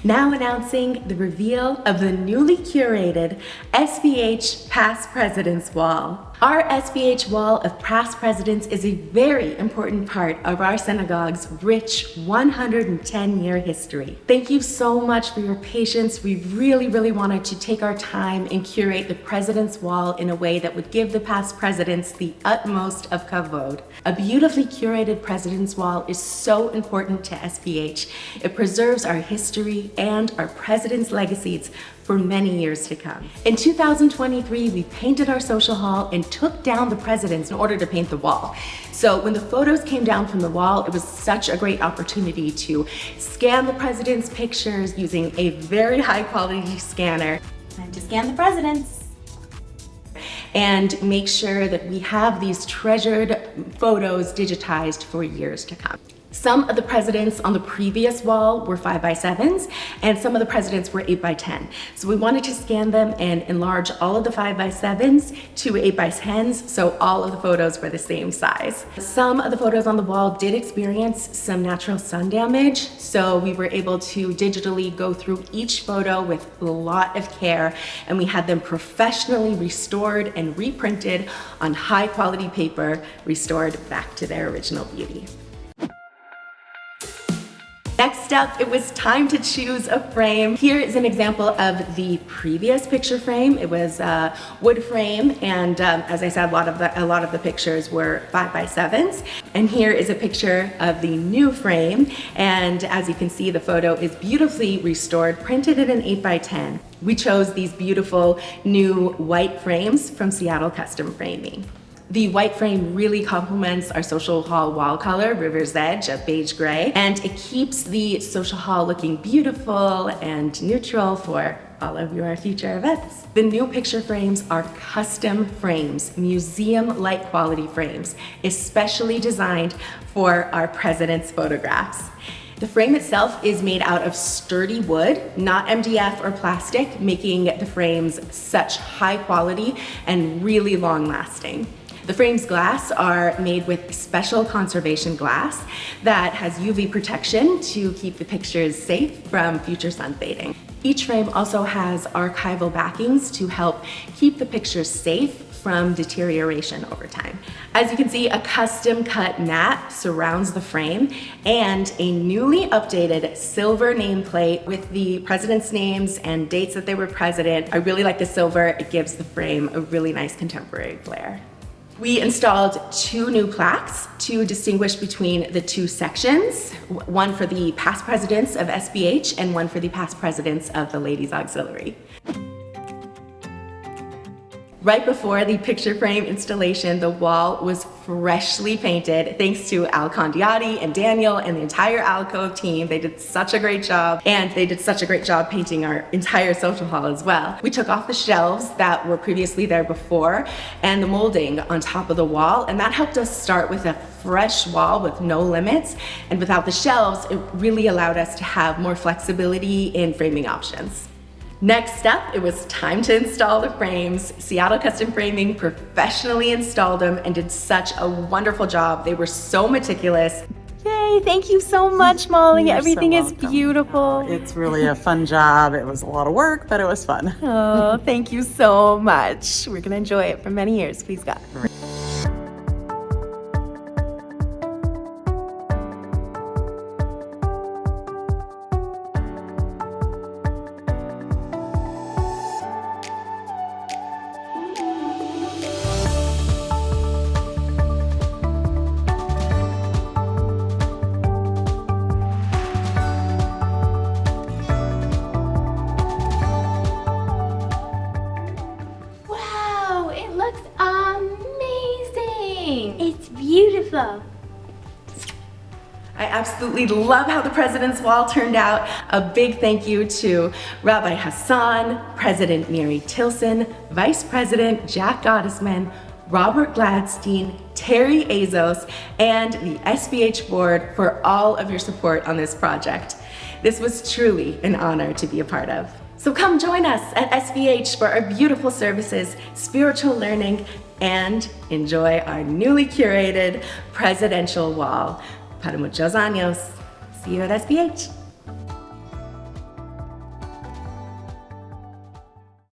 Now announcing the reveal of the newly curated SBH Past Presidents Wall. Our SBH Wall of Past Presidents is a very important part of our synagogue's rich 110-year history. Thank you so much for your patience. We really wanted to take our time and curate the President's Wall in a way that would give the past presidents the utmost of kavod. A beautifully curated President's Wall is so important to SBH. It preserves our history and our presidents' legacies for many years to come. In 2023, we painted our social hall and took down the presidents in order to paint the wall. So when the photos came down from the wall, it was such a great opportunity to scan the presidents' pictures using a very high quality scanner. Time to scan the presidents. And make sure that we have these treasured photos digitized for years to come. Some of the presidents on the previous wall were 5x7s, and some of the presidents were 8x10. So we wanted to scan them and enlarge all of the 5x7s to 8x10s, so all of the photos were the same size. Some of the photos on the wall did experience some natural sun damage, so we were able to digitally go through each photo with a lot of care, and we had them professionally restored and reprinted on high quality paper, restored back to their original beauty. Next up, it was time to choose a frame. Here is an example of the previous picture frame. It was a wood frame, and as I said, a lot of the pictures were 5x7s. And here is a picture of the new frame, and as you can see, the photo is beautifully restored, printed in an 8x10. We chose these beautiful new white frames from Seattle Custom Framing. The white frame really complements our social hall wall color, River's Edge of beige gray, and it keeps the social hall looking beautiful and neutral for all of your future events. The new picture frames are custom frames, museum-like quality frames, especially designed for our president's photographs. The frame itself is made out of sturdy wood, not MDF or plastic, making the frames such high quality and really long lasting. The frame's glass are made with special conservation glass that has UV protection to keep the pictures safe from future sun fading. Each frame also has archival backings to help keep the pictures safe from deterioration over time. As you can see, a custom cut mat surrounds the frame and a newly updated silver nameplate with the president's names and dates that they were president. I really like the silver. It gives the frame a really nice contemporary flair. We installed 2 new plaques to distinguish between the 2 sections, one for the past presidents of SBH and one for the past presidents of the Ladies Auxiliary. Right before the picture frame installation, the wall was freshly painted thanks to Al Condiati and Daniel and the entire Alcove team. They did such a great job, and they did such a great job painting our entire social hall as well. We took off the shelves that were previously there before and the molding on top of the wall, and that helped us start with a fresh wall with no limits. And without the shelves, it really allowed us to have more flexibility in framing options. Next up, it was time to install the frames. Seattle Custom Framing professionally installed them and did such a wonderful job. They were so meticulous. Yay, thank you so much, Molly. You're Everything so is welcome. beautiful. It's really a fun job. It was a lot of work, but it was fun. Oh, thank you so much. We're gonna enjoy it for many years, please God. It's beautiful. I absolutely love how the President's Wall turned out. A big thank you to Rabbi Hassan, President Mary Tilson, Vice President Jack Gottesman, Robert Gladstein, Terry Azos, and the SBH board for all of your support on this project. This was truly an honor to be a part of. So come join us at SBH for our beautiful services, spiritual learning, and enjoy our newly curated presidential wall. Para muchos años. See you at SBH.